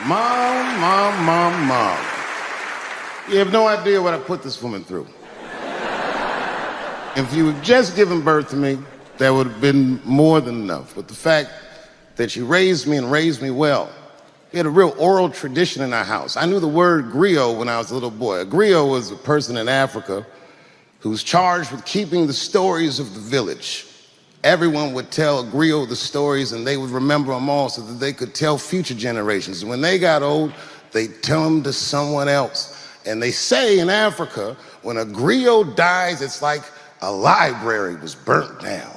Mom. You have no idea what I put this woman through. If you had just given birth to me, that would have been more than enough. But the fact that she raised me and raised me well, we had a real oral tradition in our house. I knew the word griot when I was a little boy. A griot was a person in Africa who was charged with keeping the stories of the village. Everyone would tell a griot the stories and they would remember them all so that they could tell future generations. And when they got old, they'd tell them to someone else. And they say in Africa, when a griot dies, it's like a library was burnt down.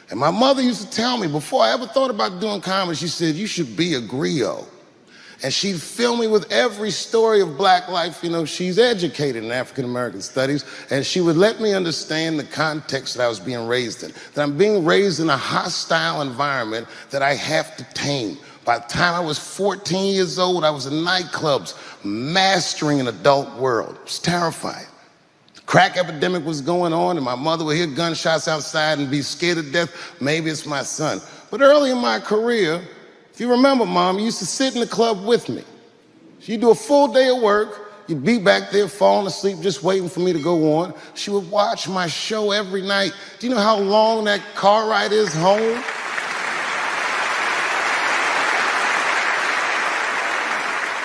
And my mother used to tell me, before I ever thought about doing comedy, she said, you should be a griot. And she'd fill me with every story of black life. You know, she's educated in African-American studies, and she would let me understand the context that I was being raised in, that I'm being raised in a hostile environment that I have to tame. By the time I was 14 years old, I was in nightclubs, mastering an adult world. It was terrifying. The crack epidemic was going on, and my mother would hear gunshots outside and be scared to death. Maybe it's my son. But early in my career, if you remember, Mom, you used to sit in the club with me. She'd do a full day of work. You'd be back there falling asleep, just waiting for me to go on. She would watch my show every night. Do you know how long that car ride is home?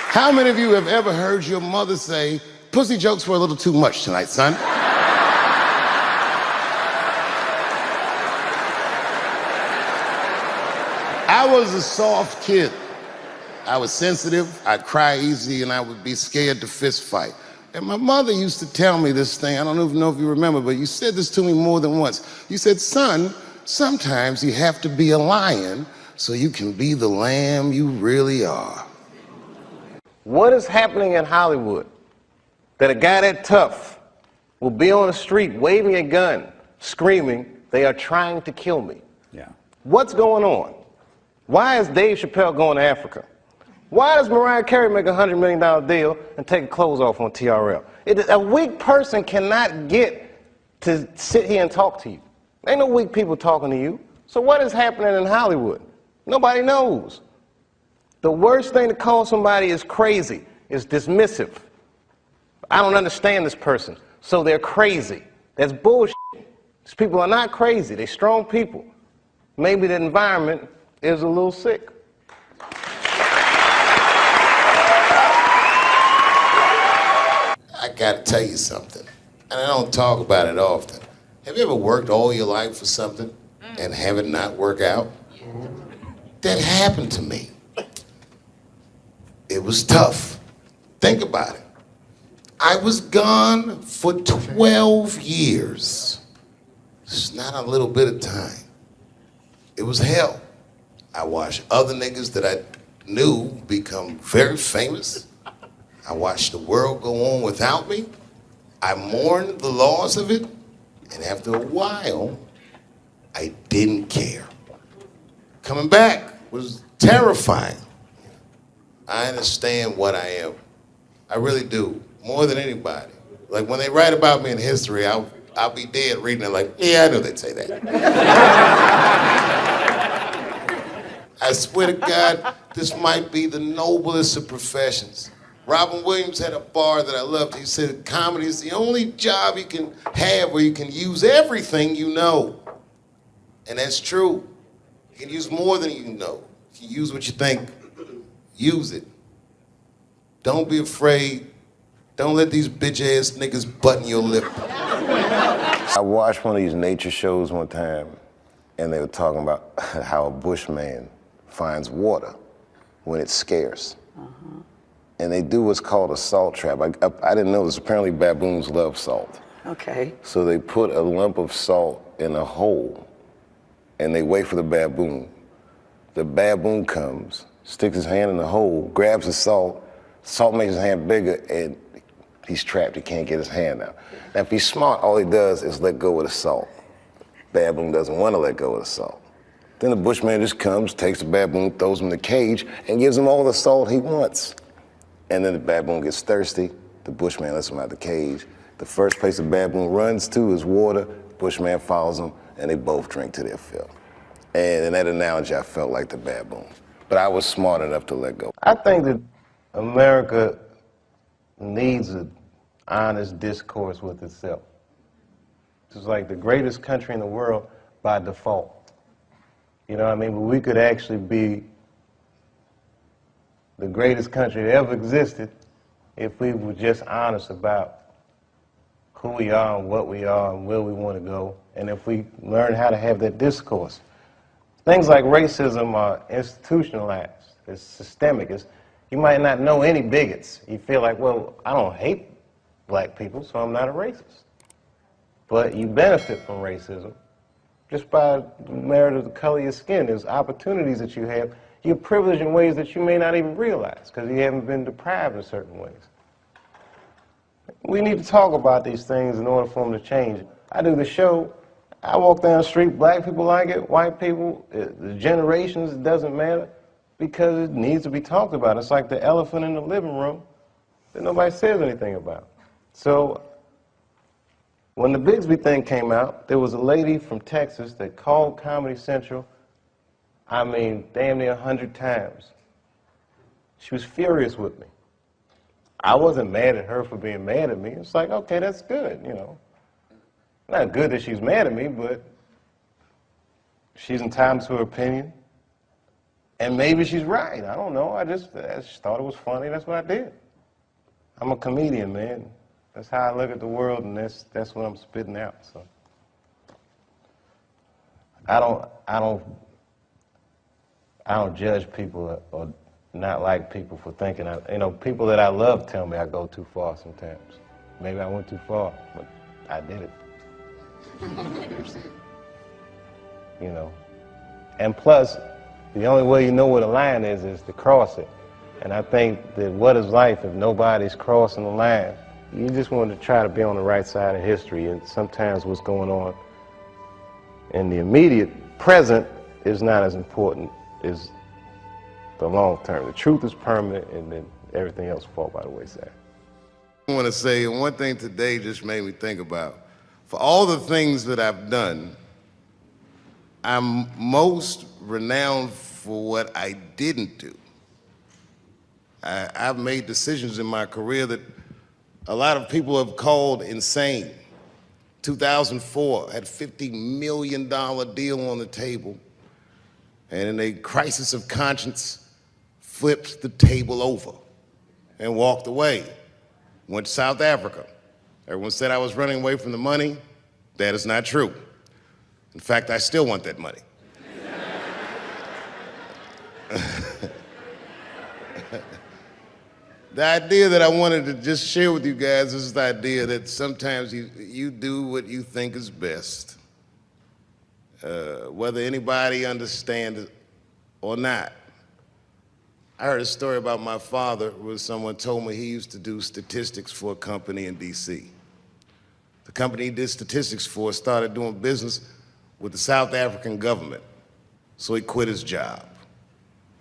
How many of you have ever heard your mother say, pussy jokes were a little too much tonight, son? I was a soft kid. I was sensitive, I'd cry easy, and I would be scared to fist fight. And my mother used to tell me this thing, I don't even know if you remember, but you said this to me more than once. You said, son, sometimes you have to be a lion so you can be the lamb you really are. What is happening in Hollywood that a guy that tough will be on the street waving a gun, screaming, they are trying to kill me? Yeah. What's going on? Why is Dave Chappelle going to Africa? Why does Mariah Carey make a $100 million deal and take her clothes off on TRL? A weak person cannot get to sit here and talk to you. Ain't no weak people talking to you. So what is happening in Hollywood? Nobody knows. The worst thing to call somebody is crazy, is dismissive. I don't understand this person, so they're crazy. That's bullshit. These people are not crazy, they're strong people. Maybe the environment is a little sick. I gotta tell you something, and I don't talk about it often. Have you ever worked all your life for something and have it not work out? That happened to me. It was tough. Think about it. I was gone for 12 years. It's not a little bit of time. It was hell. I watched other niggas that I knew become very famous. I watched the world go on without me. I mourned the loss of it, and after a while, I didn't care. Coming back was terrifying. I understand what I am. I really do, more than anybody. Like when they write about me in history, I'll be dead reading it like, yeah, I knew they'd say that. I swear to God, this might be the noblest of professions. Robin Williams had a bar that I loved. He said, comedy is the only job you can have where you can use everything you know. And that's true. You can use more than you know. You can use what you think. Use it. Don't be afraid. Don't let these bitch-ass niggas button your lip. I watched one of these nature shows one time, and they were talking about how a bushman finds water when it's scarce. And they do what's called a salt trap. I didn't know this. Apparently baboons love salt. Okay. So they put a lump of salt in a hole, and they wait for the baboon. The baboon comes, sticks his hand in the hole, grabs the salt makes his hand bigger, and he's trapped. He can't get his hand out. Now, if he's smart, all he does is let go of the salt. Baboon doesn't want to let go of the salt. Then the bushman just comes, takes the baboon, throws him in the cage, and gives him all the salt he wants. And then the baboon gets thirsty. The bushman lets him out of the cage. The first place the baboon runs to is water. Bushman follows him, and they both drink to their fill. And in that analogy, I felt like the baboon. but I was smart enough to let go. I think that America needs an honest discourse with itself. It's like the greatest country in the world by default. You know what I mean? But we could actually be the greatest country that ever existed if we were just honest about who we are and what we are and where we want to go, and if we learn how to have that discourse. Things like racism are institutionalized. It's systemic. You might not know any bigots. You feel like, well, I don't hate black people, so I'm not a racist. But you benefit from racism just by the merit of the color of your skin. There's opportunities that you have. You're privileged in ways that you may not even realize because you haven't been deprived in certain ways. We need to talk about these things in order for them to change. I do the show. I walk down the street, black people like it, white people, the generations, it doesn't matter, because it needs to be talked about. It's like the elephant in the living room that nobody says anything about. So when the Bigsby thing came out, there was a lady from Texas that called Comedy Central, I mean, damn near 100 times. She was furious with me. I wasn't mad at her for being mad at me. It's like, okay, that's good, you know. Not good that she's mad at me, but she's entitled to her opinion. And maybe she's right. I don't know. I just thought it was funny. That's what I did. I'm a comedian, man. That's how I look at the world, and that's what I'm spitting out. So I don't judge people or not like people for thinking. People that I love tell me I go too far sometimes. Maybe I went too far, but I did it. You know. And plus, the only way you know where the line is to cross it. And I think that what is life if nobody's crossing the line? You just want to try to be on the right side of history, and sometimes what's going on in the immediate present is not as important as the long term. The truth is permanent, and then everything else fall by the wayside. I want to say one thing today just made me think about. For all the things that I've done, I'm most renowned for what I didn't do. I've made decisions in my career that a lot of people have called insane. 2004, had a $50 million deal on the table, and in a crisis of conscience, flipped the table over and walked away. Went to South Africa. Everyone said I was running away from the money. That is not true. In fact, I still want that money. The idea that I wanted to just share with you guys is the idea that sometimes you do what you think is best, whether anybody understands it or not. I heard a story about my father where someone told me he used to do statistics for a company in D.C. The company he did statistics for started doing business with the South African government, so he quit his job.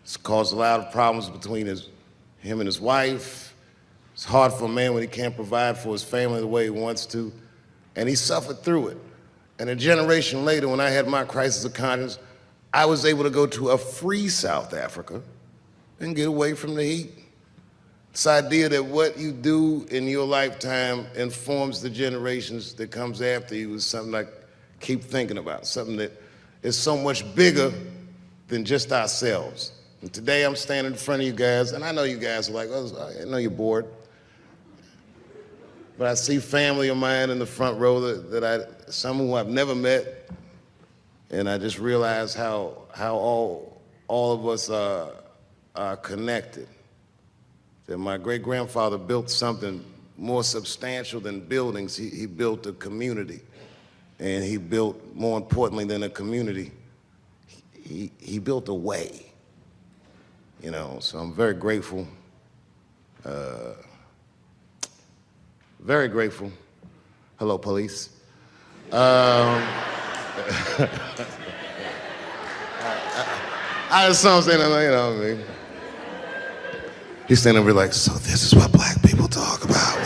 It's caused a lot of problems between him and his wife. It's hard for a man when he can't provide for his family the way he wants to, and he suffered through it. And a generation later, when I had my crisis of conscience, I was able to go to a free South Africa and get away from the heat. This idea that what you do in your lifetime informs the generations that comes after you is something I keep thinking about, something that is so much bigger than just ourselves. And today I'm standing in front of you guys, and I know you guys are like, oh, I know you're bored. But I see family of mine in the front row some who I've never met, and I just realize how all of us are connected. That my great-grandfather built something more substantial than buildings. He built a community, and he built, more importantly than a community, he built a way. You know, so I'm very grateful. Very grateful. Hello, police. I just saw him saying, you know what I mean? He's standing over like, so this is what black people talk about.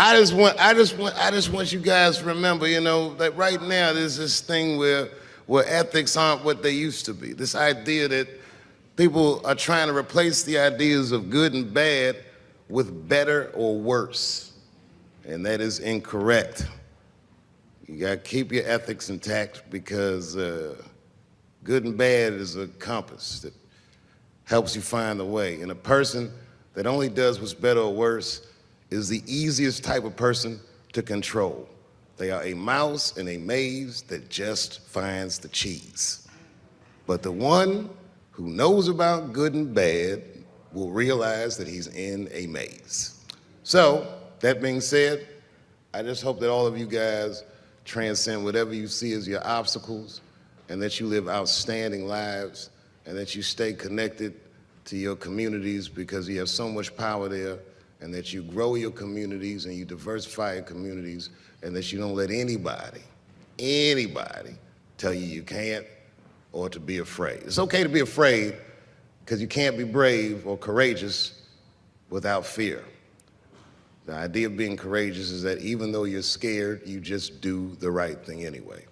I just want you guys to remember, you know, that right now there's this thing where ethics aren't what they used to be. This idea that people are trying to replace the ideas of good and bad with better or worse, and that is incorrect. You gotta keep your ethics intact because good and bad is a compass that helps you find the way. And a person that only does what's better or worse is the easiest type of person to control. They are a mouse in a maze that just finds the cheese. But the one who knows about good and bad will realize that he's in a maze. So, that being said, I just hope that all of you guys transcend whatever you see as your obstacles, and that you live outstanding lives, and that you stay connected to your communities because you have so much power there, and that you grow your communities and you diversify your communities, and that you don't let anybody tell you you can't or to be afraid. It's okay to be afraid because you can't be brave or courageous without fear. The idea of being courageous is that even though you're scared, you just do the right thing anyway.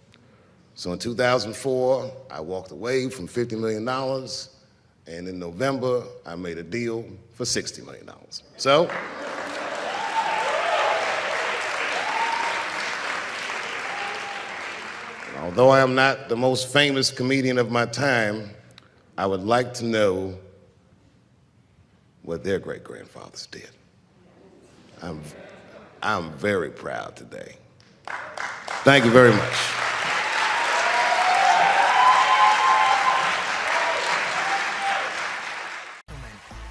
So in 2004, I walked away from $50 million, and in November, I made a deal for $60 million. So, although I am not the most famous comedian of my time, I would like to know what their great-grandfathers did. I'm very proud today. Thank you very much.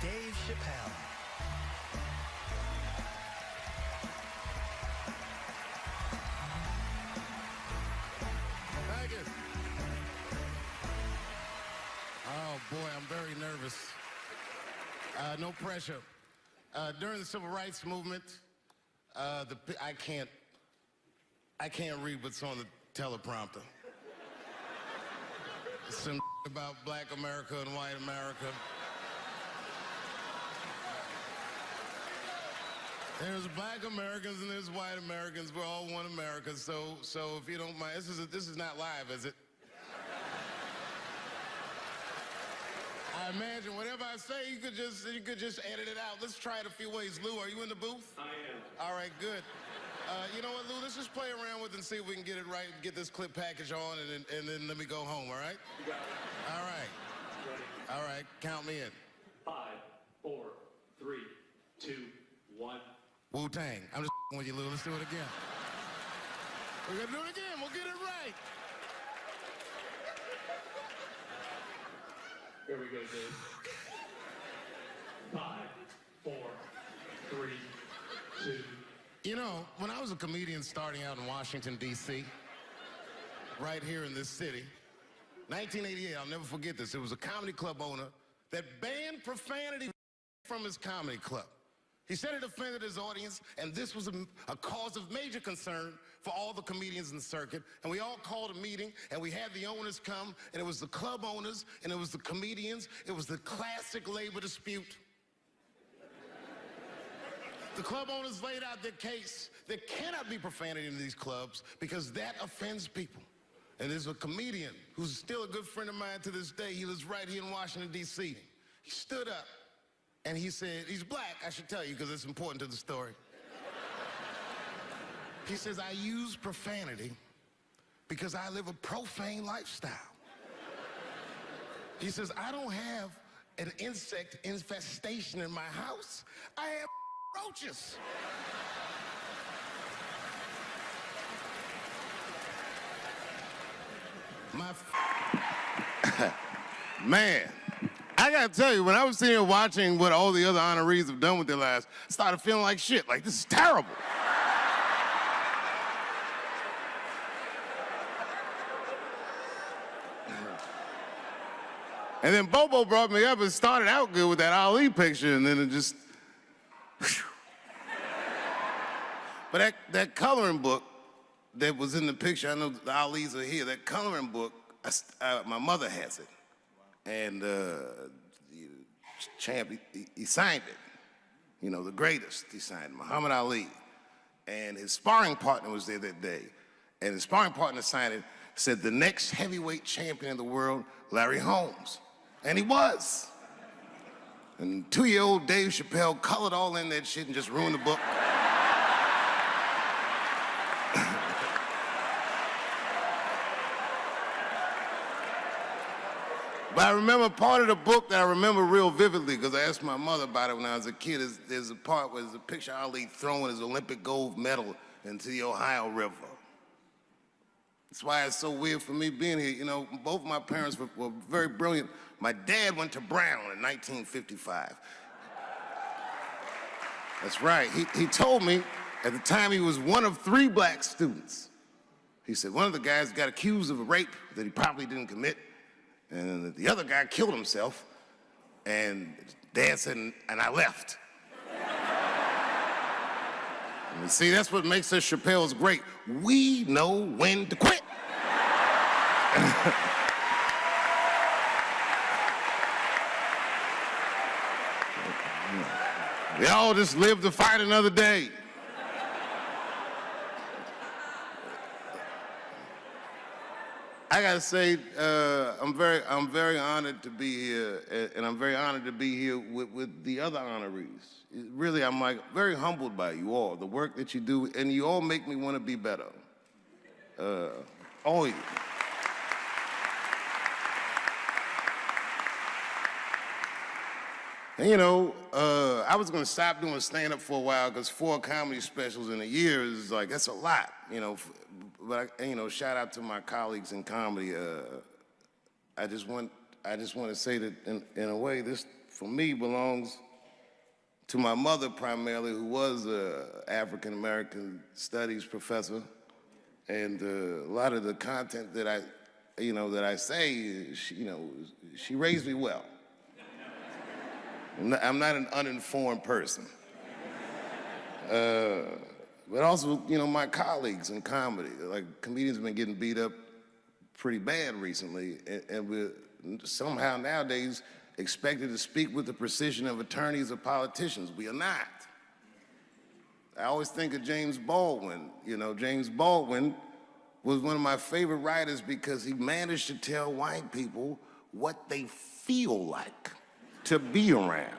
Dave Chappelle. Thank you. Oh boy, I'm very nervous. No pressure. During the Civil Rights Movement, I can't read what's on the teleprompter. Some about Black America and white America. There's Black Americans and there's white Americans. We're all one America. So if you don't mind, this is not live, is it? I imagine whatever I say, you could just edit it out. Let's try it a few ways. Lou, are you in the booth? I am. All right, good. You know what, Lou? Let's just play around with it and see if we can get it right, get this clip package on, and then let me go home, all right? You got it. All right. Ready? All right, count me in. 5, 4, 3, 2, 1. Wu-Tang. I'm just with you, Lou. Let's do it again. We're gonna do it again. We'll get it right. Here we go, Dave. 5, 4, 3, 2. You know, when I was a comedian starting out in Washington, D.C., right here in this city, 1988, I'll never forget this. It was a comedy club owner that banned profanity from his comedy club. He said it offended his audience, and this was a cause of major concern for all the comedians in the circuit. And we all called a meeting, and we had the owners come, and it was the club owners, and it was the comedians. It was the classic labor dispute. The club owners laid out their case. There cannot be profanity in these clubs because that offends people. And there's a comedian who's still a good friend of mine to this day. He lives right here in Washington, D.C. He stood up and he said, he's black, I should tell you because it's important to the story. He says, I use profanity because I live a profane lifestyle. He says, I don't have an insect infestation in my house. I have roaches. Man, I gotta tell you, when I was sitting here watching what all the other honorees have done with their lives, I started feeling like shit. Like, this is terrible. And then Bobo brought me up and started out good with that Ali picture, and then it just... But that coloring book that was in the picture, I know the Ali's are here, that coloring book, my mother has it. And Champ, he signed it. You know, the greatest, he signed Muhammad Ali. and his sparring partner was there that day. And his sparring partner signed it, said the next heavyweight champion of the world, Larry Holmes. And he was. And 2-year-old Dave Chappelle colored all in that shit and just ruined the book. But I remember part of the book that I remember real vividly, because I asked my mother about it when I was a kid. There's a part where there's a picture of Ali throwing his Olympic gold medal into the Ohio River. That's why it's so weird for me being here. You know, both my parents were very brilliant. My dad went to Brown in 1955. That's right. He told me at the time he was one of 3 black students. He said one of the guys got accused of a rape that he probably didn't commit, and the other guy killed himself, and Dad said, and I left. And see, that's what makes us Chappelle's great. We know when to quit. They all just live to fight another day. I gotta say, I'm very honored to be here, and I'm very honored to be here with the other honorees. Really, I'm like very humbled by you all, the work that you do, and you all make me want to be better. All of you. And you know, I was gonna stop doing stand-up for a while because 4 comedy specials in a year is like, that's a lot, you know. But you know, shout out to my colleagues in comedy. I just want to say that in a way, this for me belongs to my mother primarily, who was an African American studies professor, and a lot of the content that I say, she raised me well. I'm not an uninformed person. But also, you know, my colleagues in comedy, like comedians have been getting beat up pretty bad recently, and we're somehow nowadays expected to speak with the precision of attorneys or politicians. We are not. I always think of James Baldwin. You know, James Baldwin was one of my favorite writers because he managed to tell white people what they feel like to be around.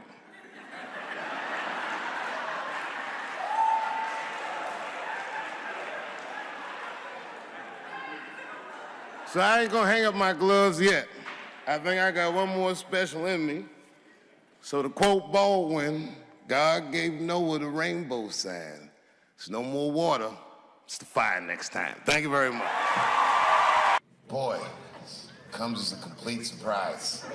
So I ain't gonna hang up my gloves yet. I think I got one more special in me. So to quote Baldwin, God gave Noah the rainbow sign. It's no more water, it's the fire next time. Thank you very much. Boy, this comes as a complete surprise.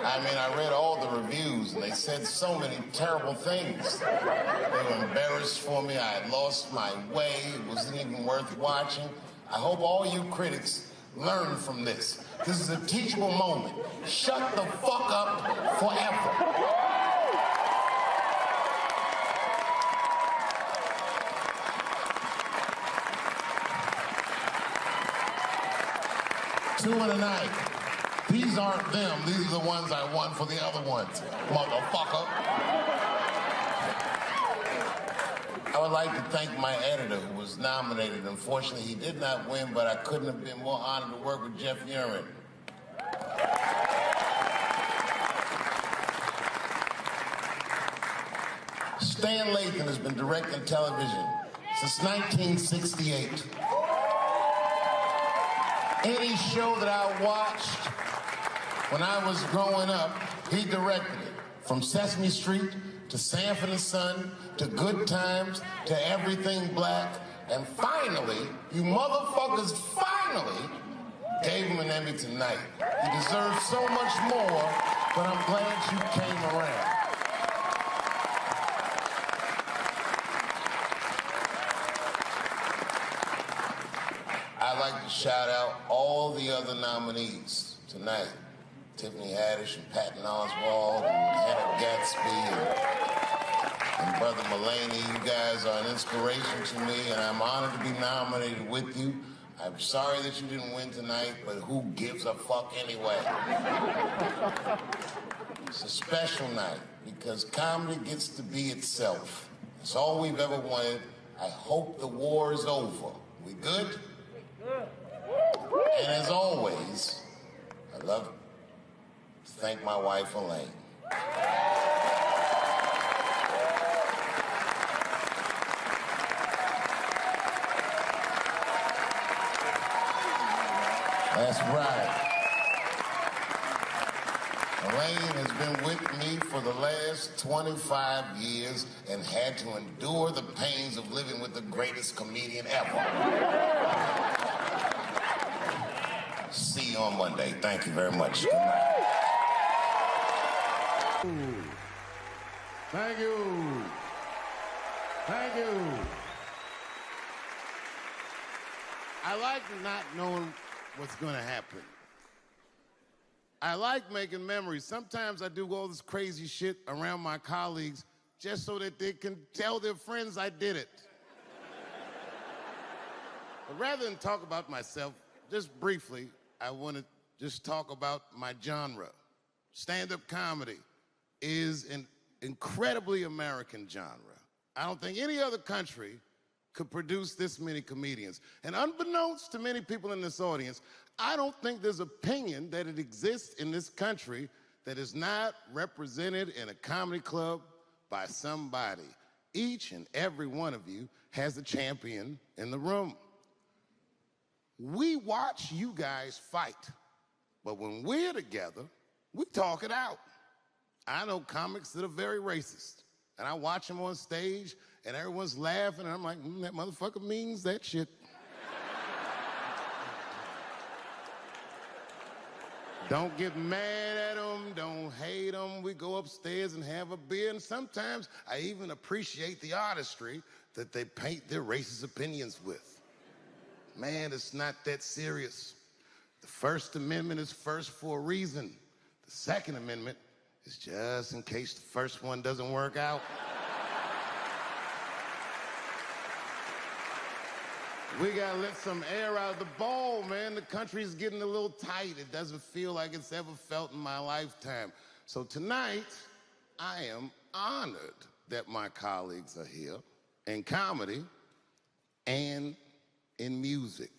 I mean, I read all the reviews, and they said so many terrible things. They were embarrassed for me. I had lost my way. It wasn't even worth watching. I hope all you critics learn from this. This is a teachable moment. Shut the fuck up forever. Two in a night. These aren't them. These are the ones I won for the other ones, motherfucker. I would like to thank my editor who was nominated. Unfortunately, he did not win, but I couldn't have been more honored to work with Jeff Urin. Stan Lathan has been directing television since 1968. Any show that I watched when I was growing up, he directed it. From Sesame Street to Sanford and Son to Good Times to Everything Black. And finally, you motherfuckers finally gave him an Emmy tonight. He deserves so much more, but I'm glad you came around. I'd like to shout out all the other nominees tonight. Tiffany Haddish and Patton Oswalt and Hannah Gatsby and Brother Mulaney. You guys are an inspiration to me, and I'm honored to be nominated with you. I'm sorry that you didn't win tonight, but who gives a fuck anyway? It's a special night because comedy gets to be itself. It's all we've ever wanted. I hope the war is over. We good? And as always, I love to thank my wife, Elaine. That's right. Elaine has been with me for the last 25 years and had to endure the pains of living with the greatest comedian ever. See you on Monday. Thank you very much. Good night. Thank you. Thank you. I like not knowing what's going to happen. I like making memories. Sometimes I do all this crazy shit around my colleagues just so that they can tell their friends I did it. But rather than talk about myself, just briefly, I want to just talk about my genre. Stand-up comedy is an incredibly American genre. I don't think any other country could produce this many comedians. And unbeknownst to many people in this audience, I don't think there's opinion that it exists in this country that is not represented in a comedy club by somebody. Each and every one of you has a champion in the room. We watch you guys fight, but when we're together, we talk it out. I know comics that are very racist, and I watch them on stage, and everyone's laughing, and I'm like, that motherfucker means that shit. Don't get mad at them, don't hate them. We go upstairs and have a beer, and sometimes I even appreciate the artistry that they paint their racist opinions with. Man, it's not that serious. The First Amendment is first for a reason. The Second Amendment is just in case the first one doesn't work out. We gotta let some air out of the ball, man. The country's getting a little tight. It doesn't feel like it's ever felt in my lifetime. So tonight, I am honored that my colleagues are here in comedy and in music.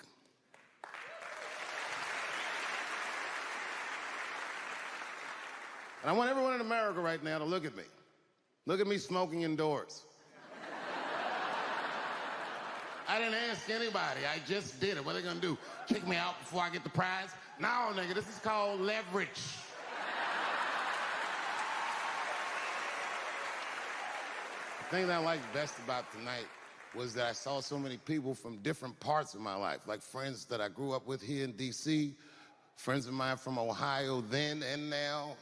And I want everyone in America right now to look at me. Look at me smoking indoors. I didn't ask anybody, I just did it. What are they gonna do? Kick me out before I get the prize? No, nigga, this is called leverage. The thing that I liked best about tonight was that I saw so many people from different parts of my life, like friends that I grew up with here in DC, friends of mine from Ohio then and now,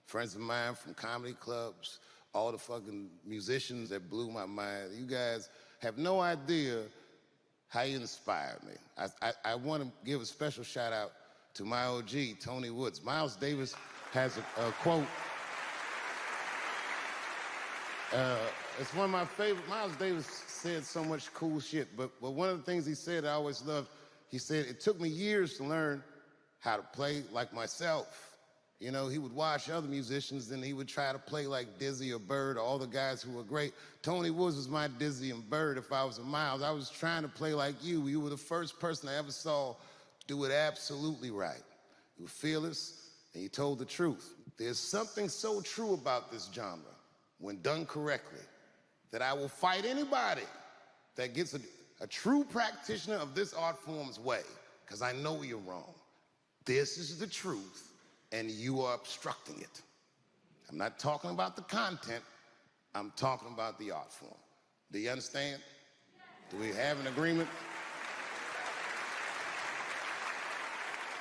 friends of mine from comedy clubs, all the fucking musicians that blew my mind. You guys have no idea how you inspired me. I want to give a special shout out to my OG, Tony Woods. Miles Davis has a quote. It's one of my favorite. Miles Davis said so much cool shit, but one of the things he said I always loved, he said, it took me years to learn how to play like myself. You know, he would watch other musicians, then he would try to play like Dizzy or Bird, or all the guys who were great. Tony Woods was my Dizzy and Bird if I was a Miles. I was trying to play like you. You were the first person I ever saw do it absolutely right. You were fearless, and you told the truth. There's something so true about this genre, when done correctly, that I will fight anybody that gets a true practitioner of this art form's way, because I know you're wrong. This is the truth, and you are obstructing it. I'm not talking about the content, I'm talking about the art form. Do you understand? Do we have an agreement?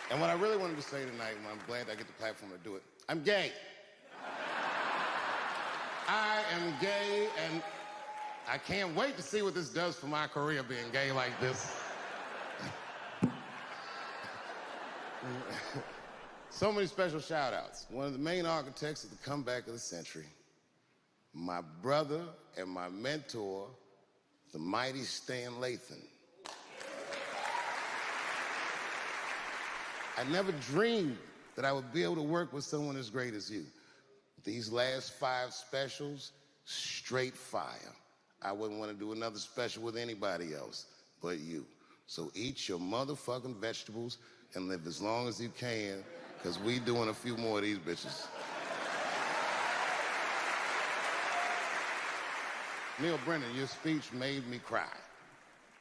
And what I really wanted to say tonight, and I'm glad I get the platform to do it, I'm gay. I am gay, and I can't wait to see what this does for my career, being gay like this. So many special shout outs. One of the main architects of the comeback of the century, my brother and my mentor, the mighty Stan Lathan. I never dreamed that I would be able to work with someone as great as you. These last 5 specials, straight fire. I wouldn't want to do another special with anybody else but you. So eat your motherfucking vegetables and live as long as you can, because we doing a few more of these bitches. Neil Brennan, your speech made me cry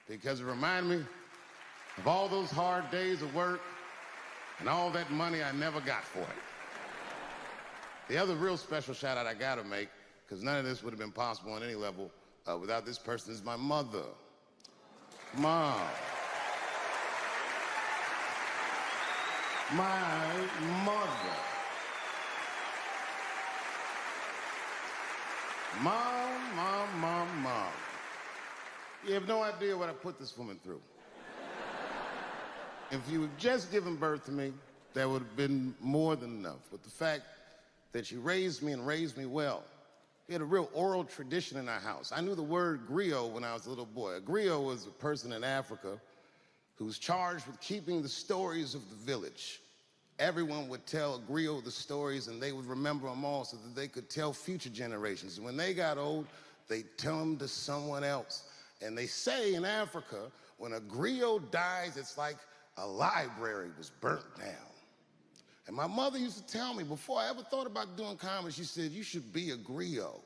because it reminded me of all those hard days of work and all that money I never got for it. The other real special shout out I gotta make, because none of this would have been possible on any level without this person, is my mother. Mom. My mother. Mom. You have no idea what I put this woman through. If you had just given birth to me, that would have been more than enough. But the fact that she raised me and raised me well, we had a real oral tradition in our house. I knew the word griot when I was a little boy. A griot was a person in Africa who was charged with keeping the stories of the village. Everyone would tell a griot the stories, and they would remember them all so that they could tell future generations. And when they got old, they'd tell them to someone else. And they say in Africa, when a griot dies, it's like a library was burnt down. And my mother used to tell me, before I ever thought about doing comedy, she said, you should be a griot.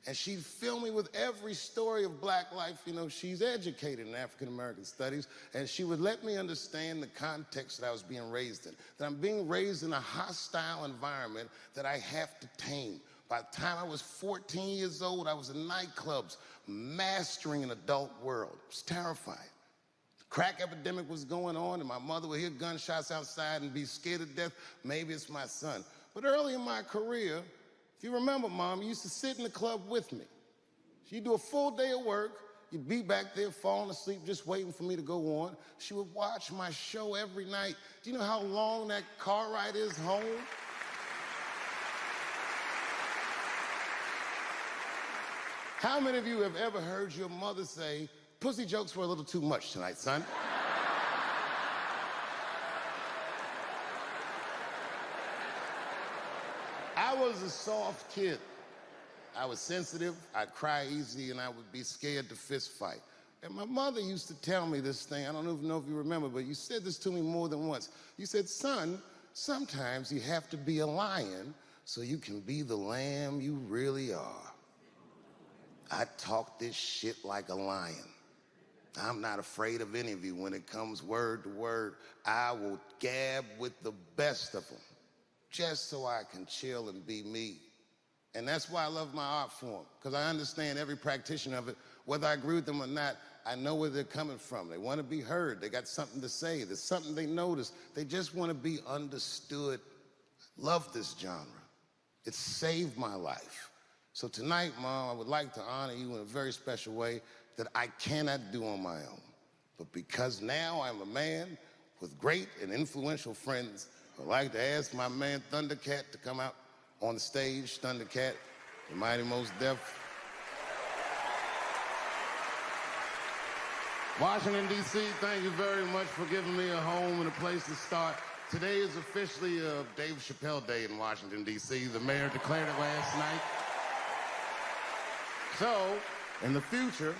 And she'd fill me with every story of black life. You know, she's educated in African-American studies, and she would let me understand the context that I was being raised in, that I'm being raised in a hostile environment that I have to tame. By the time I was 14 years old, I was in nightclubs, mastering an adult world. It was terrifying. The crack epidemic was going on, and my mother would hear gunshots outside and be scared to death. Maybe it's my son. But early in my career, if you remember, Mom, you used to sit in the club with me. She'd do a full day of work. You'd be back there falling asleep, just waiting for me to go on. She would watch my show every night. Do you know how long that car ride is home? How many of you have ever heard your mother say, pussy jokes were a little too much tonight, son? I was a soft kid. I was sensitive, I'd cry easy, and I would be scared to fist fight. And my mother used to tell me this thing, I don't even know if you remember, but you said this to me more than once. You said, son, sometimes you have to be a lion so you can be the lamb you really are. I talk this shit like a lion. I'm not afraid of any of you when it comes word to word. I will gab with the best of them, just so I can chill and be me. And that's why I love my art form, because I understand every practitioner of it. Whether I agree with them or not, I know where they're coming from. They want to be heard. They got something to say. There's something they notice. They just want to be understood. Love this genre. It saved my life. So tonight, Mom, I would like to honor you in a very special way that I cannot do on my own. But because now I'm a man with great and influential friends, I'd like to ask my man Thundercat to come out on the stage. Thundercat, the Mighty Most Def. Washington, D.C., thank you very much for giving me a home and a place to start. Today is officially Dave Chappelle Day in Washington, D.C. The mayor declared it last night. So, in the future,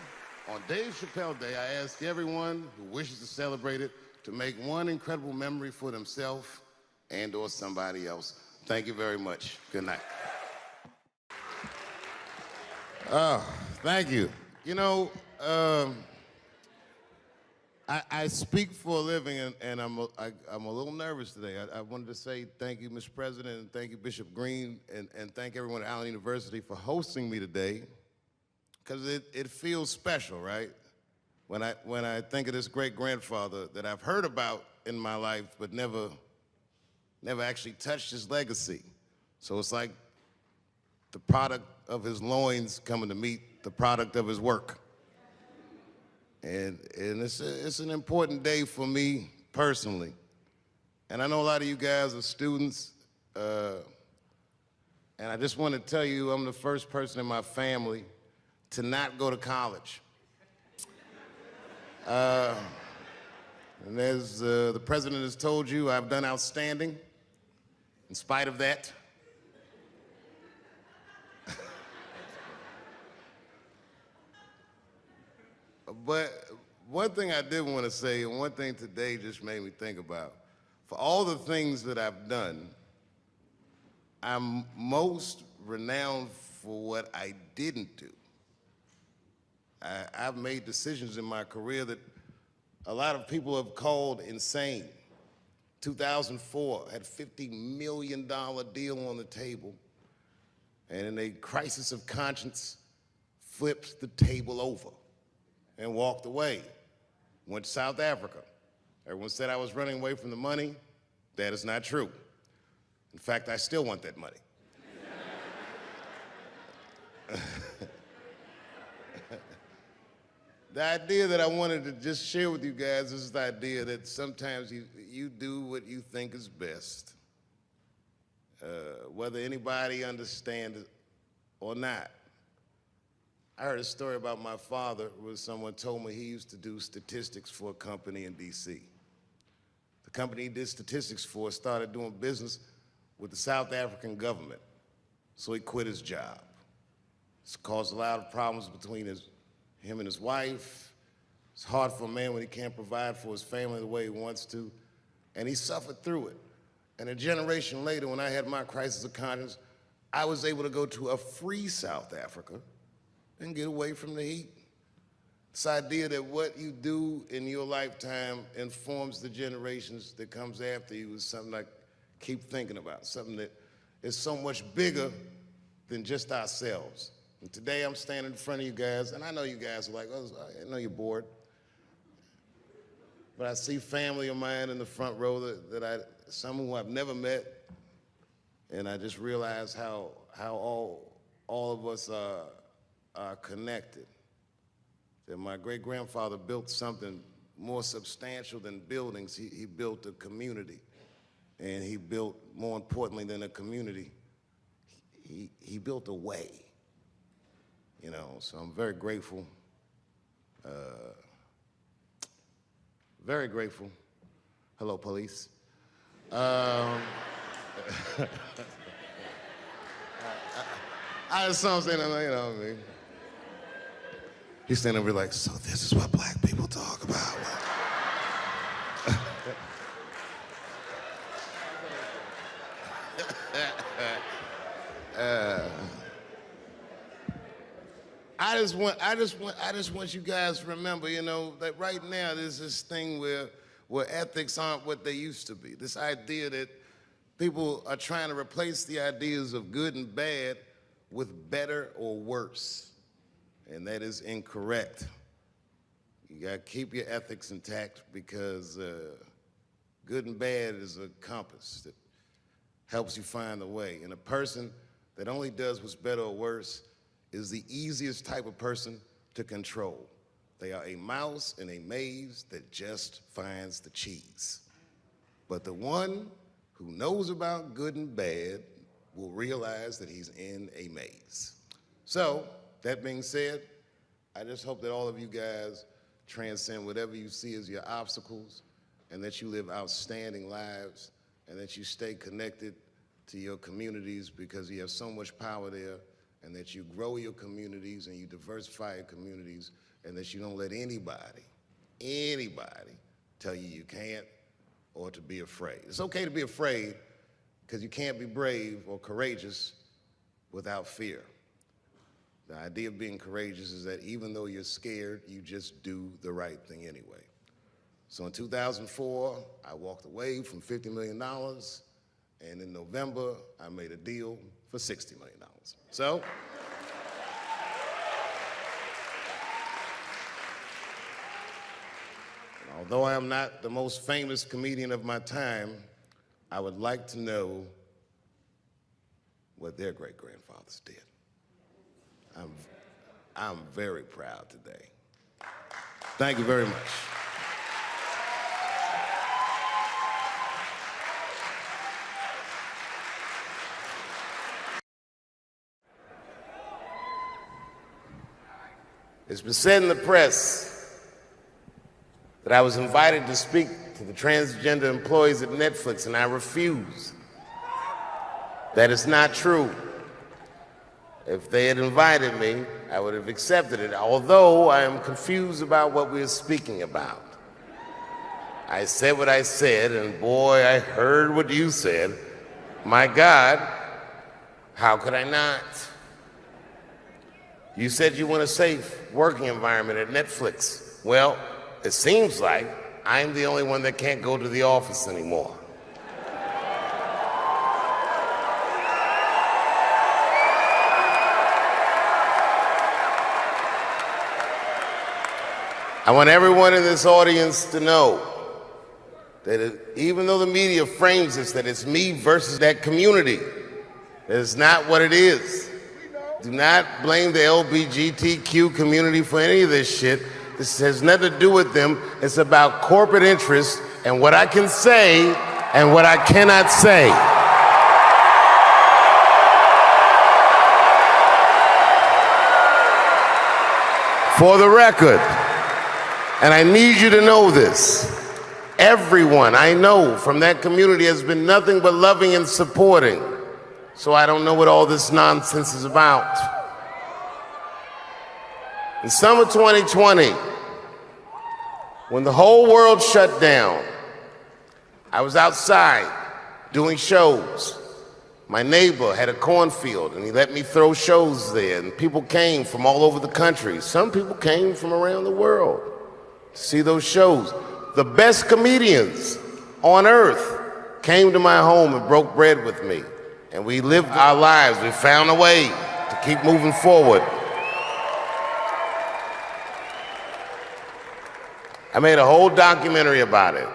on Dave Chappelle Day, I ask everyone who wishes to celebrate it to make one incredible memory for themselves and or somebody else. Thank you very much. Good night. Thank you. You know, I speak for a living, and I'm a little nervous today. I wanted to say thank you, Mr. President, and thank you, Bishop Green, and thank everyone at Allen University for hosting me today, because it feels special, right? When I think of this great-grandfather that I've heard about in my life, but never actually touched his legacy. So it's like the product of his loins coming to meet the product of his work. And it's an important day for me personally. And I know a lot of you guys are students, and I just want to tell you I'm the first person in my family to not go to college. And as the president has told you, I've done outstanding in spite of that. But one thing I did want to say, and one thing today just made me think about, for all the things that I've done, I'm most renowned for what I didn't do. I've made decisions in my career that a lot of people have called insane. 2004, had a $50 million deal on the table, and in a crisis of conscience, flipped the table over and walked away. Went to South Africa. Everyone said I was running away from the money. That is not true. In fact, I still want that money. The idea that I wanted to just share with you guys is the idea that sometimes you do what you think is best, whether anybody understands it or not. I heard a story about my father where someone told me he used to do statistics for a company in D.C. The company he did statistics for started doing business with the South African government, so he quit his job. It's caused a lot of problems between him and his wife. It's hard for a man when he can't provide for his family the way he wants to, and he suffered through it. And a generation later, when I had my crisis of conscience, I was able to go to a free South Africa and get away from the heat. This idea that what you do in your lifetime informs the generations that comes after you is something I keep thinking about, something that is so much bigger than just ourselves. And today I'm standing in front of you guys, and I know you guys are like, oh, I know you're bored. But I see family of mine in the front row some who I've never met, and I just realize how all of us are connected. That my great-grandfather built something more substantial than buildings. He built a community, and he built, more importantly than a community, he built a way. You know, so I'm very grateful. Very grateful. Hello, police. I just saw him saying, you know what I mean? He's standing over like, so this is what black people talk about. I just want you guys to remember, you know, that right now there's this thing where ethics aren't what they used to be. This idea that people are trying to replace the ideas of good and bad with better or worse, and that is incorrect. You gotta keep your ethics intact because good and bad is a compass that helps you find the way. And a person that only does what's better or worse is the easiest type of person to control. They are a mouse in a maze that just finds the cheese. But the one who knows about good and bad will realize that he's in a maze. So, that being said, I just hope that all of you guys transcend whatever you see as your obstacles, and that you live outstanding lives, and that you stay connected to your communities because you have so much power there, and that you grow your communities and you diversify your communities, and that you don't let anybody tell you you can't or to be afraid. It's okay to be afraid because you can't be brave or courageous without fear. The idea of being courageous is that even though you're scared, you just do the right thing anyway. So in 2004, I walked away from $50 million, and in November, I made a deal for $60 million. So, although I am not the most famous comedian of my time, I would like to know what their great-grandfathers did. I'm very proud today. Thank you very much. It's been said in the press But I was invited to speak to the transgender employees at Netflix, and I refused. That is not true. If they had invited me, I would have accepted it, although I am confused about what we are speaking about. I said what I said, and boy, I heard what you said. My God, how could I not? You said you want a safe working environment at Netflix. Well, it seems like I'm the only one that can't go to the office anymore. I want everyone in this audience to know that even though the media frames this, that it's me versus that community, that is not what it is. Do not blame the LGBTQ community for any of this shit. This has nothing to do with them. It's about corporate interests and what I can say and what I cannot say. For the record, and I need you to know this, everyone I know from that community has been nothing but loving and supporting. So I don't know what all this nonsense is about. In summer 2020, when the whole world shut down, I was outside doing shows. My neighbor had a cornfield, and he let me throw shows there, and people came from all over the country. Some people came from around the world to see those shows. The best comedians on earth came to my home and broke bread with me, and we lived our lives. We found a way to keep moving forward. I made a whole documentary about it.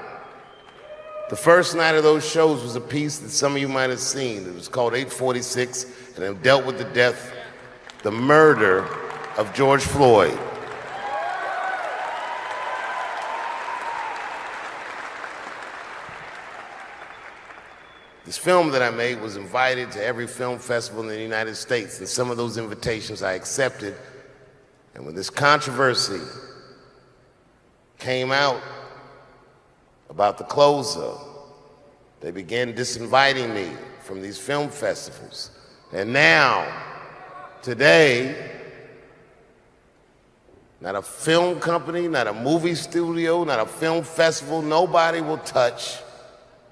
The first night of those shows was a piece that some of you might have seen. It was called 846, and it dealt with the death, the murder of George Floyd. This film that I made was invited to every film festival in the United States, and some of those invitations I accepted. And when this controversy came out about the closer, they began disinviting me from these film festivals. And now, today, not a film company, not a movie studio, not a film festival, nobody will touch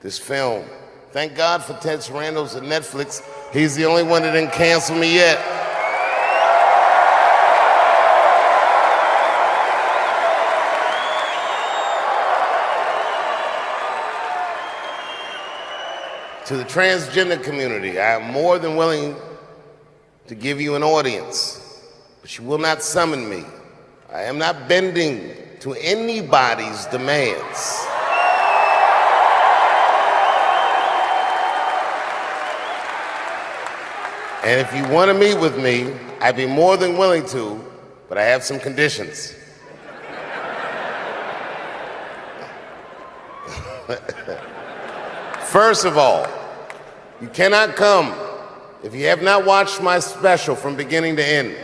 this film. Thank God for Ted Sarandos at Netflix. He's the only one that didn't cancel me yet. To the transgender community, I am more than willing to give you an audience, but you will not summon me. I am not bending to anybody's demands. And if you want to meet with me, I'd be more than willing to, but I have some conditions. First of all, you cannot come if you have not watched my special from beginning to end.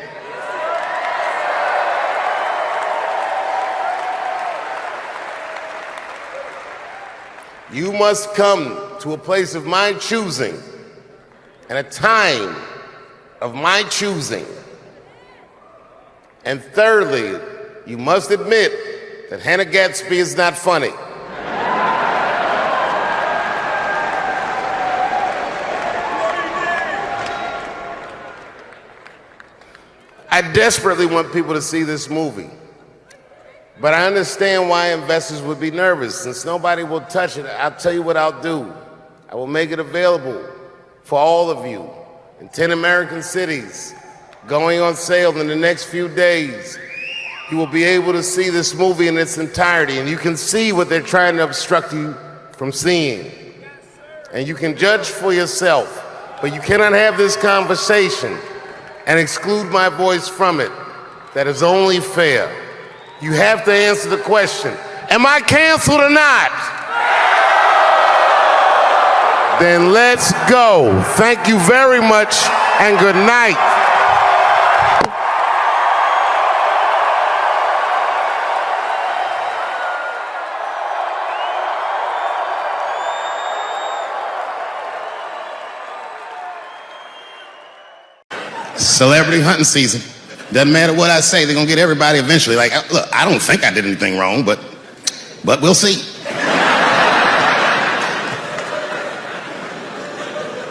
You must come to a place of my choosing and a time of my choosing. And thirdly, you must admit that Hannah Gadsby is not funny. I desperately want people to see this movie, but I understand why investors would be nervous. Since nobody will touch it, I'll tell you what I'll do. I will make it available for all of you in 10 American cities, going on sale in the next few days. You will be able to see this movie in its entirety, and you can see what they're trying to obstruct you from seeing. And you can judge for yourself, but you cannot have this conversation and exclude my voice from it. That is only fair. You have to answer the question, am I canceled or not? Then let's go. Thank you very much, and good night. Celebrity hunting season. Doesn't matter what I say, they're gonna get everybody eventually. Like, look, I don't think I did anything wrong, but we'll see.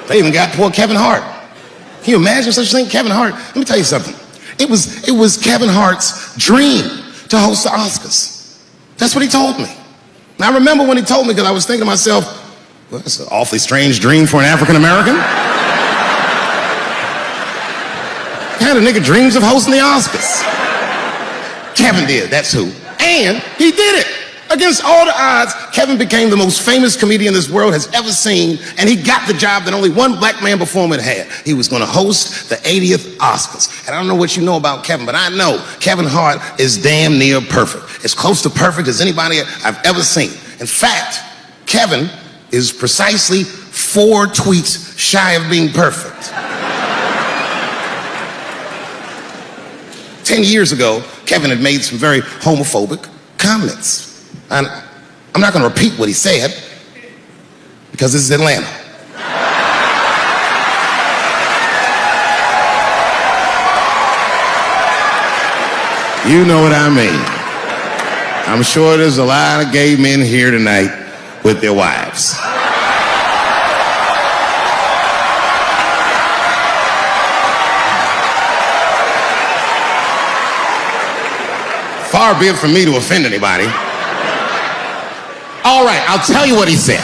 They even got poor Kevin Hart. Can you imagine such a thing? Kevin Hart, let me tell you something. It was Kevin Hart's dream to host the Oscars. That's what he told me. And I remember when he told me, because I was thinking to myself, well, that's an awfully strange dream for an African American. Kind of nigga dreams of hosting the Oscars. Kevin did, that's who. And he did it. Against all the odds, Kevin became the most famous comedian this world has ever seen, and he got the job that only one black man before him had had. He was gonna host the 80th Oscars. And I don't know what you know about Kevin, but I know Kevin Hart is damn near perfect. As close to perfect as anybody I've ever seen. In fact, Kevin is precisely 4 tweets shy of being perfect. 10 years ago, Kevin had made some very homophobic comments. And I'm not going to repeat what he said, because this is Atlanta. You know what I mean. I'm sure there's a lot of gay men here tonight with their wives. Far be it from me to offend anybody. All right, I'll tell you what he said.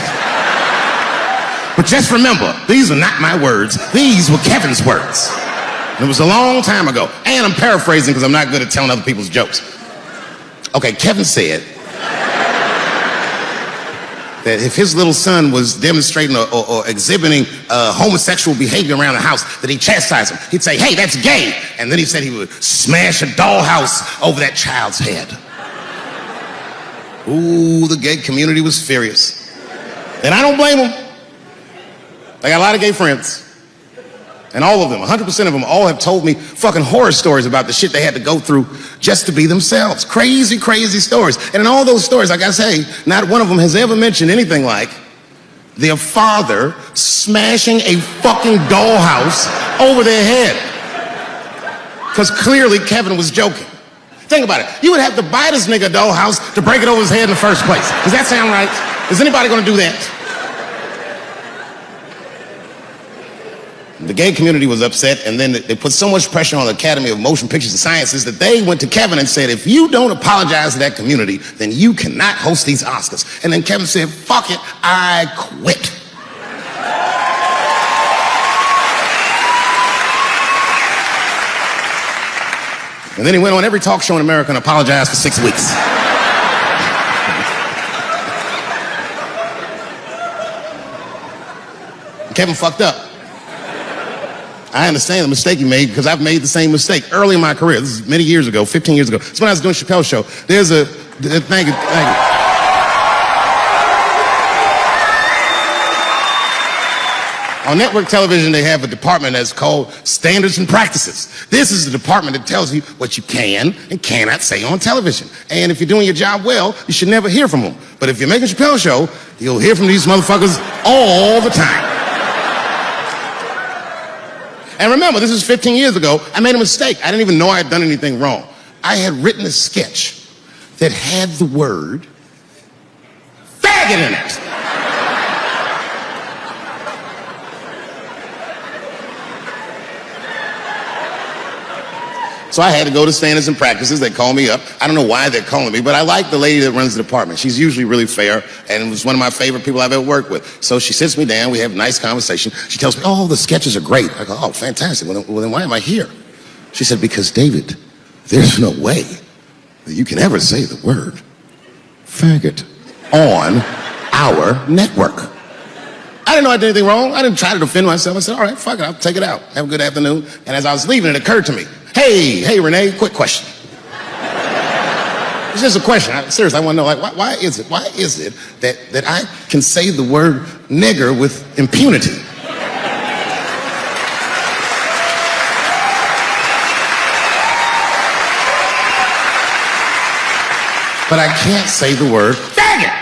But just remember, these are not my words. These were Kevin's words. It was a long time ago. And I'm paraphrasing because I'm not good at telling other people's jokes. Okay, Kevin said that if his little son was demonstrating or exhibiting homosexual behavior around the house, that he'd chastise him. He'd say, hey, that's gay. And then he said he would smash a dollhouse over that child's head. Ooh, the gay community was furious. And I don't blame them. I got a lot of gay friends. And all of them, 100% of them, all have told me fucking horror stories about the shit they had to go through just to be themselves. Crazy, crazy stories. And in all those stories, I gotta say, not one of them has ever mentioned anything like their father smashing a fucking dollhouse over their head. Because clearly Kevin was joking. Think about it. You would have to buy this nigga a dollhouse to break it over his head in the first place. Does that sound right? Is anybody gonna do that? The gay community was upset, and then they put so much pressure on the Academy of Motion Pictures and Sciences that they went to Kevin and said, if you don't apologize to that community, then you cannot host these Oscars. And then Kevin said, fuck it, I quit. And then he went on every talk show in America and apologized for 6 weeks. Kevin fucked up. I understand the mistake he made because I've made the same mistake early in my career. This is many years ago, 15 years ago. It's when I was doing Chappelle's show. There's a, thank you. On network television, they have a department that's called Standards and Practices. This is the department that tells you what you can and cannot say on television. And if you're doing your job well, you should never hear from them. But if you're making Chappelle's show, you'll hear from these motherfuckers all the time. And remember, this is 15 years ago. I made a mistake. I didn't even know I had done anything wrong. I had written a sketch that had the word faggot in it. So I had to go to Standards and Practices. They called me up. I don't know why they're calling me, but I like the lady that runs the department. She's usually really fair and was one of my favorite people I've ever worked with. So she sits me down. We have a nice conversation. She tells me, oh, the sketches are great. I go, oh, fantastic. Well, then why am I here? She said, because, David, there's no way that you can ever say the word faggot on our network. I didn't know I did anything wrong. I didn't try to defend myself. I said, all right, fuck it. I'll take it out. Have a good afternoon. And as I was leaving, it occurred to me, hey, Renee, quick question. It's just a question. Seriously, I want to know, like, why is it that I can say the word nigger with impunity? But I can't say the word faggot.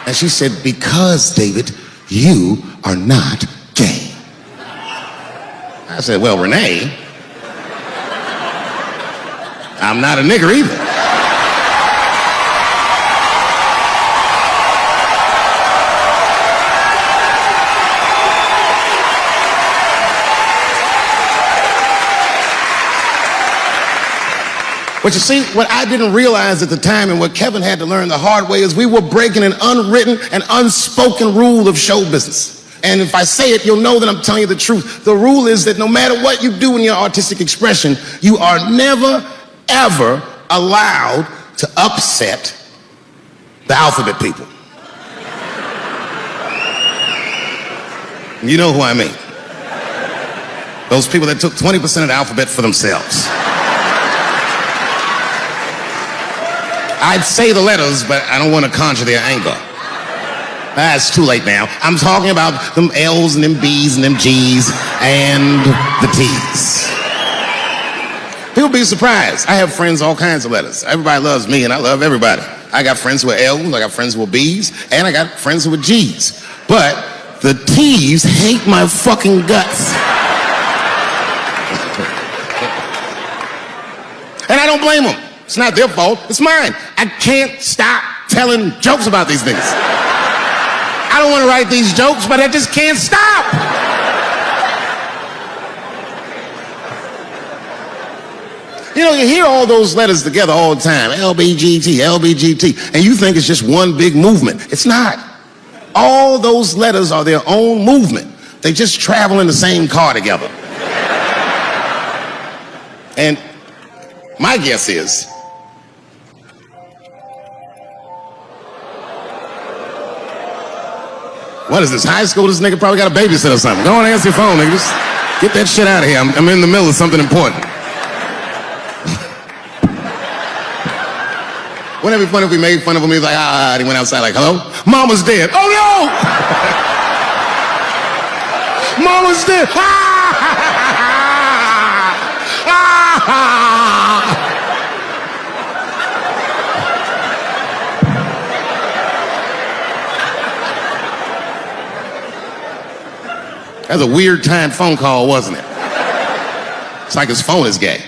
And she said, because, David, you are not gay. I said, well, Renee, I'm not a nigger either. But you see, what I didn't realize at the time and what Kevin had to learn the hard way is we were breaking an unwritten and unspoken rule of show business. And if I say it, you'll know that I'm telling you the truth. The rule is that no matter what you do in your artistic expression, you are never, ever allowed to upset the alphabet people. You know who I mean. Those people that took 20% of the alphabet for themselves. I'd say the letters, but I don't want to conjure their anger. It's too late now. I'm talking about them L's and them B's and them G's and the T's. People be surprised. I have friends, all kinds of letters. Everybody loves me and I love everybody. I got friends who are L's, I got friends who are B's, and I got friends who are G's. But the T's hate my fucking guts. And I don't blame them. It's not their fault, it's mine. I can't stop telling jokes about these things. I don't want to write these jokes, but I just can't stop. You know, you hear all those letters together all the time, LBGT, LBGT, and you think it's just one big movement. It's not. All those letters are their own movement. They just travel in the same car together. And my guess is, what is this, high school? This nigga probably got a babysitter or something. Go on and answer your phone, nigga. Just get that shit out of here. I'm in the middle of something important. Wouldn't it be funny if we made fun of him? He was like, and he went outside like, hello? Mama's dead. Oh no! Mama's dead. That's a weird timed phone call, wasn't it? It's like his phone is gay.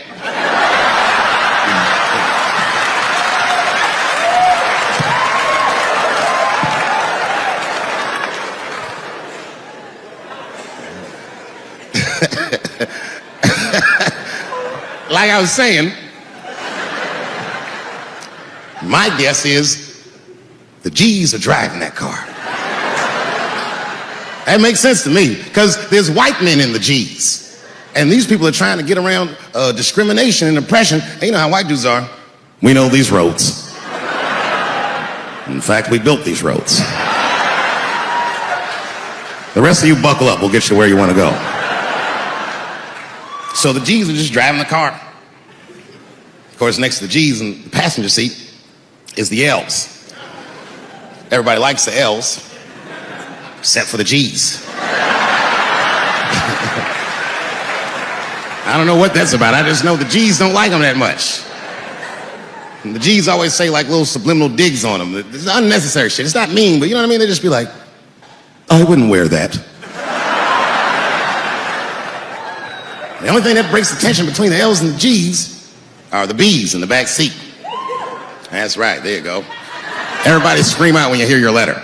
Like I was saying, my guess is the G's are driving that car. That makes sense to me, because there's white men in the G's. And these people are trying to get around discrimination and oppression. And you know how white dudes are. We know these roads. In fact, we built these roads. The rest of you buckle up, we'll get you where you want to go. So the G's are just driving the car. Of course, next to the G's in the passenger seat is the L's. Everybody likes the L's. Except for the G's. I don't know what that's about. I just know the G's don't like them that much. And the G's always say like little subliminal digs on them. It's unnecessary shit. It's not mean, but you know what I mean? They just be like, I wouldn't wear that. The only thing that breaks the tension between the L's and the G's are the B's in the back seat. That's right, there you go. Everybody scream out when you hear your letter.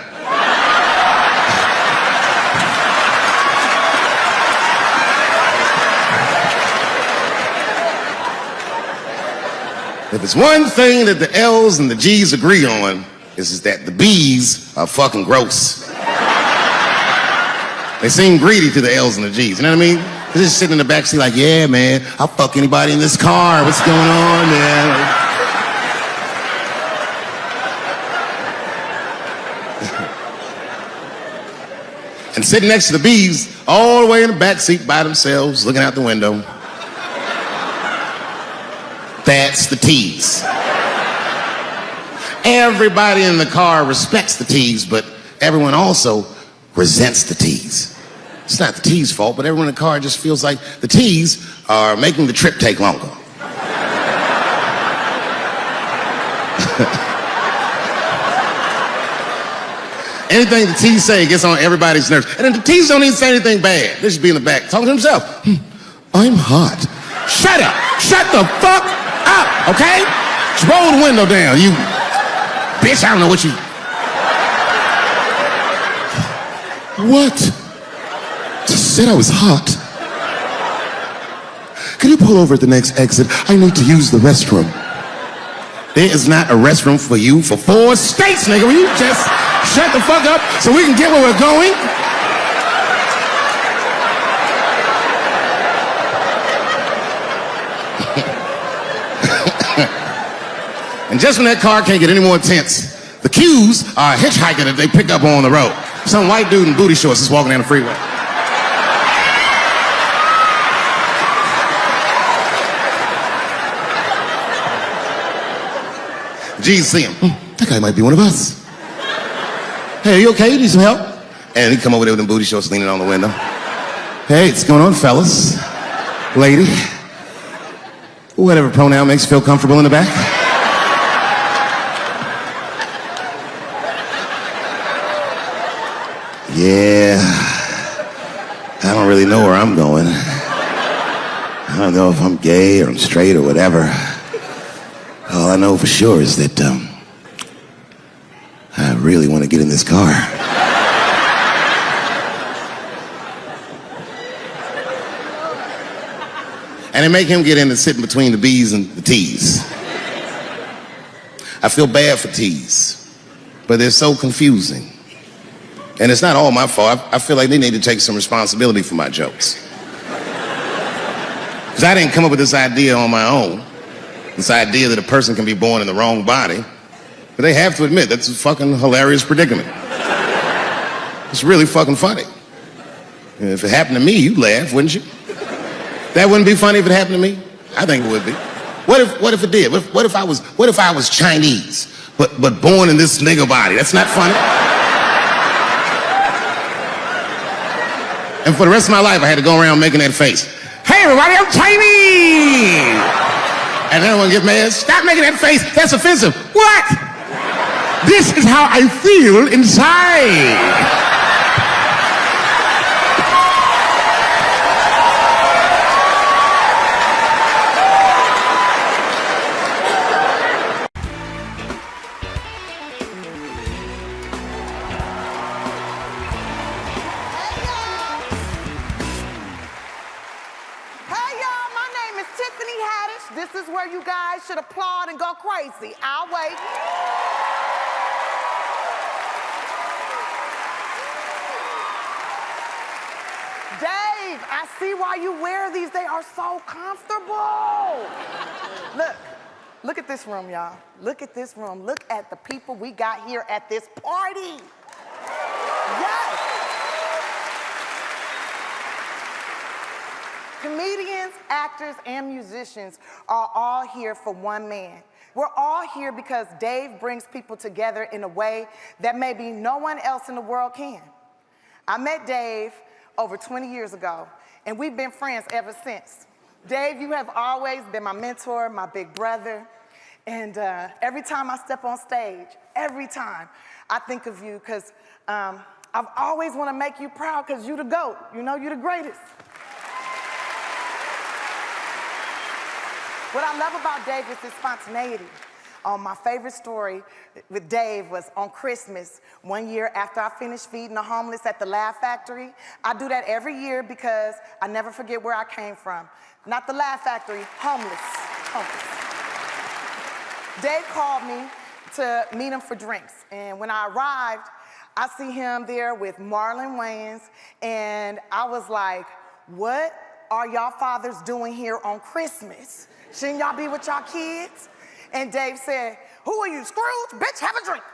If it's one thing that the L's and the G's agree on, is that the B's are fucking gross. They seem greedy to the L's and the G's, you know what I mean? They're just sitting in the backseat like, yeah, man, I'll fuck anybody in this car. What's going on, man? And sitting next to the B's, all the way in the backseat by themselves, looking out the window. That's the T's. Everybody in the car respects the T's, but everyone also resents the T's. It's not the T's fault, but everyone in the car just feels like the T's are making the trip take longer. Anything the T's say gets on everybody's nerves. And then the T's don't even say anything bad. They just be in the back talking to himself. I'm hot. Shut up. Shut the fuck up, okay? Just roll the window down, you bitch. I don't know what you... What? Just said I was hot. Can you pull over at the next exit? I need to use the restroom. There is not a restroom for you for 4 states, nigga. Will you just shut the fuck up so we can get where we're going? And just when that car can't get any more tense, the cues are a hitchhiker that they pick up on the road. Some white dude in booty shorts is walking down the freeway. Jesus see him. That guy might be one of us. Hey, are you okay? You need some help? And he come over there with them booty shorts leaning on the window. Hey, what's going on, fellas? Lady? Whatever pronoun makes you feel comfortable in the back. Yeah, I don't really know where I'm going. I don't know if I'm gay or I'm straight or whatever. All I know for sure is that I really want to get in this car. And they make him get in and sit in between the B's and the T's. I feel bad for T's, but they're so confusing. And it's not all my fault. I feel like they need to take some responsibility for my jokes. Because I didn't come up with this idea on my own. This idea that a person can be born in the wrong body. But they have to admit, that's a fucking hilarious predicament. It's really fucking funny. And if it happened to me, you'd laugh, wouldn't you? That wouldn't be funny if it happened to me? I think it would be. What if it did? What if I was Chinese, but born in this nigga body? That's not funny. And for the rest of my life, I had to go around making that face. Hey, everybody, I'm Chinese! And everyone get mad. Stop making that face. That's offensive. What? This is how I feel inside. This is where you guys should applaud and go crazy. I'll wait. Dave, I see why you wear these. They are so comfortable. Look at this room, y'all. Look at this room. Look at the people we got here at this party. Yes. Comedians, actors, and musicians are all here for one man. We're all here because Dave brings people together in a way that maybe no one else in the world can. I met Dave over 20 years ago, and we've been friends ever since. Dave, you have always been my mentor, my big brother, and every time I step on stage, every time, I think of you because I've always want to make you proud because you're the GOAT. You know, you're the greatest. What I love about Dave is his spontaneity. My favorite story with Dave was on Christmas, one year after I finished feeding the homeless at the Laugh Factory. I do that every year because I never forget where I came from. Not the Laugh Factory, homeless. Dave called me to meet him for drinks. And when I arrived, I see him there with Marlon Wayans, and I was like, what are y'all fathers doing here on Christmas? Shouldn't y'all be with y'all kids? And Dave said, who are you, Scrooge? Bitch, have a drink.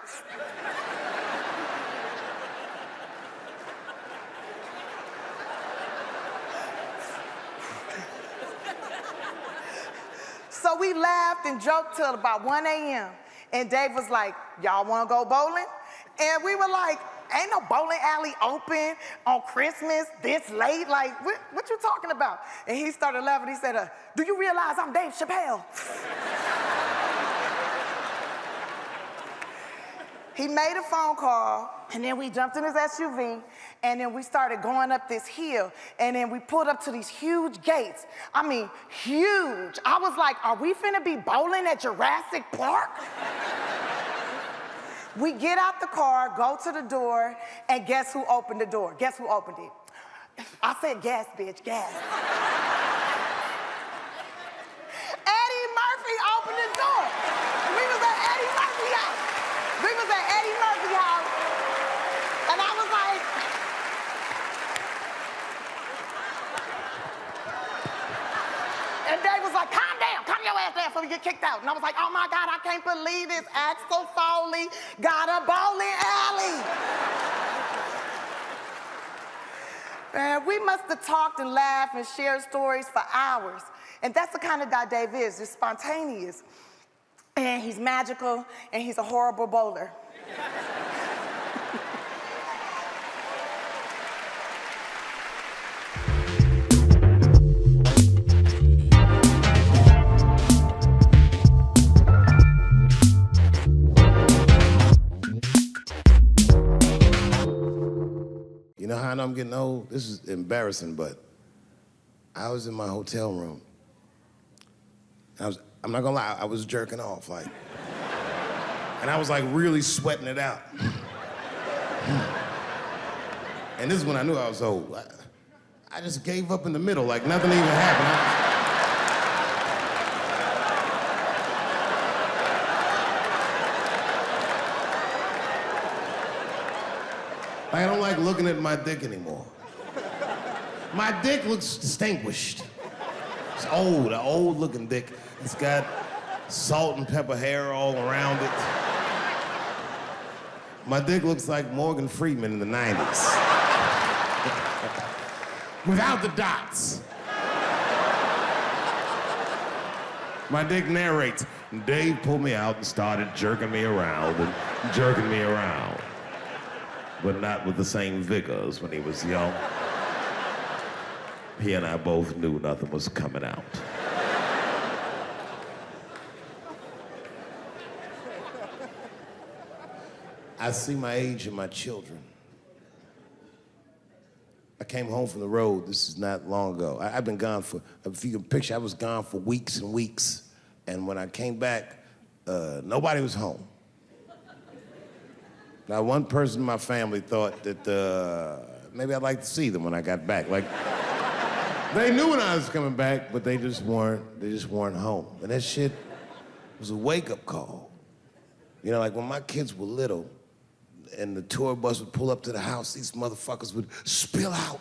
So we laughed and joked till about 1 a.m. And Dave was like, y'all wanna go bowling? And we were like, ain't no bowling alley open on Christmas this late. Like, what you talking about? And he started laughing. He said, do you realize I'm Dave Chappelle? He made a phone call, and then we jumped in his SUV, And then we started going up this hill, and then we pulled up to these huge gates. I mean, huge. I was like, are we finna be bowling at Jurassic Park? We get out the car, go to the door, and guess who opened the door? Guess who opened it? I said gas, bitch, gas. Eddie Murphy opened the door. We was at Eddie Murphy house. We was at Eddie Murphy house. And I was like, and Dave was like, calm your ass down before we get kicked out. And I was like, oh my God, I can't believe this. Axel Foley got a bowling alley. Man, we must have talked and laughed and shared stories for hours. And that's the kind of guy Dave is, just spontaneous. And he's magical, and he's a horrible bowler. You know how I know I'm getting old? This is embarrassing, but I was in my hotel room. I'm not gonna lie, I was jerking off, like. And I was like really sweating it out. And this is when I knew I was old. I just gave up in the middle, like nothing even happened. I don't like looking at my dick anymore. My dick looks distinguished. It's old, an old looking dick. It's got salt and pepper hair all around it. My dick looks like Morgan Freeman in the 90s. Without the dots. My dick narrates, Dave pulled me out and started jerking me around and jerking me around. But not with the same vigor as when he was young. He and I both knew nothing was coming out. I see my age in my children. I came home from the road, this is not long ago. I've been gone for, if you can picture, I was gone for weeks and weeks. And when I came back, nobody was home. Now, one person in my family thought that maybe I'd like to see them when I got back. Like, they knew when I was coming back, but they just weren't home. And that shit was a wake-up call. You know, like when my kids were little and the tour bus would pull up to the house, these motherfuckers would spill out.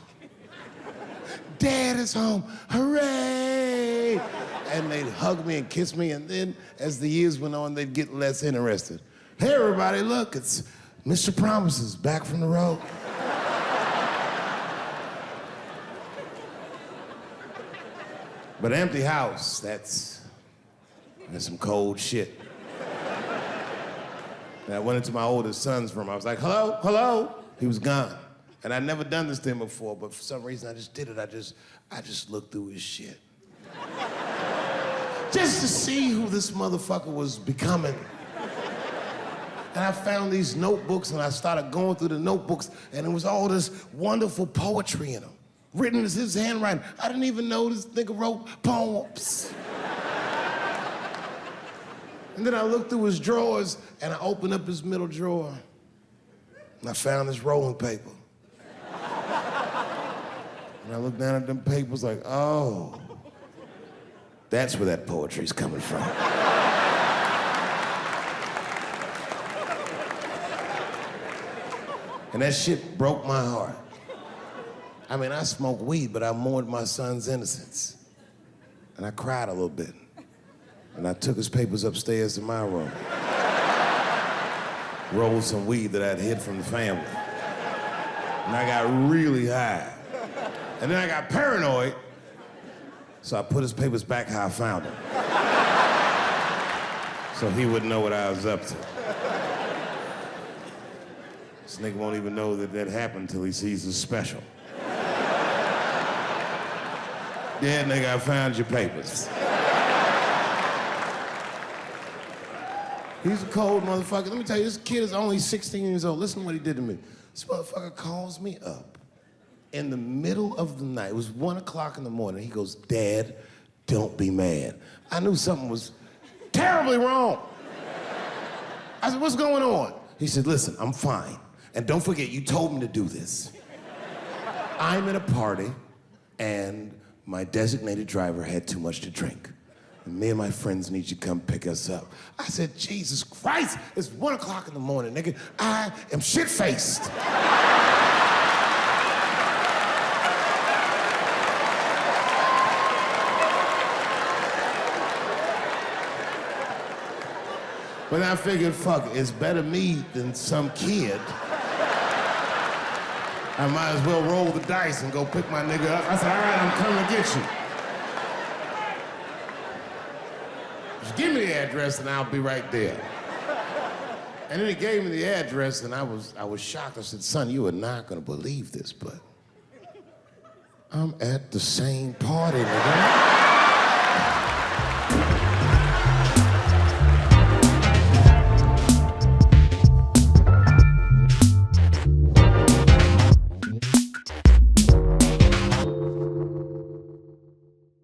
Dad is home, hooray! And they'd hug me and kiss me, and then as the years went on, they'd get less interested. Hey, everybody, look, it's Mr. Promises back from the road. But empty house, that's some cold shit. And I went into my oldest son's room. I was like, hello, hello. He was gone. And I'd never done this to him before, but for some reason I just did it. I just looked through his shit. Just to see who this motherfucker was becoming. And I found these notebooks, and I started going through the notebooks, and there was all this wonderful poetry in them, written in his handwriting. I didn't even know this nigga wrote poems. And then I looked through his drawers, and I opened up his middle drawer, and I found this rolling paper. And I looked down at them papers like, oh, that's where that poetry's coming from. And that shit broke my heart. I mean, I smoked weed, but I mourned my son's innocence. And I cried a little bit. And I took his papers upstairs to my room. Rolled some weed that I'd hid from the family. And I got really high. And then I got paranoid, so I put his papers back how I found them. So he wouldn't know what I was up to. This nigga won't even know that happened until he sees the special. Yeah, nigga, I found your papers. He's a cold motherfucker. Let me tell you, this kid is only 16 years old. Listen to what he did to me. This motherfucker calls me up in the middle of the night. It was 1 o'clock in the morning. He goes, Dad, don't be mad. I knew something was terribly wrong. I said, what's going on? He said, listen, I'm fine. And don't forget, you told me to do this. I'm at a party, and my designated driver had too much to drink. And me and my friends need you to come pick us up. I said, Jesus Christ, it's 1 o'clock in the morning, nigga. I am shit-faced. But I figured, fuck it, it's better me than some kid. I might as well roll the dice and go pick my nigga up. I said, all right, I'm coming to get you. Just give me the address and I'll be right there. And then he gave me the address and I was shocked. I said, son, you are not gonna believe this, but I'm at the same party, nigga.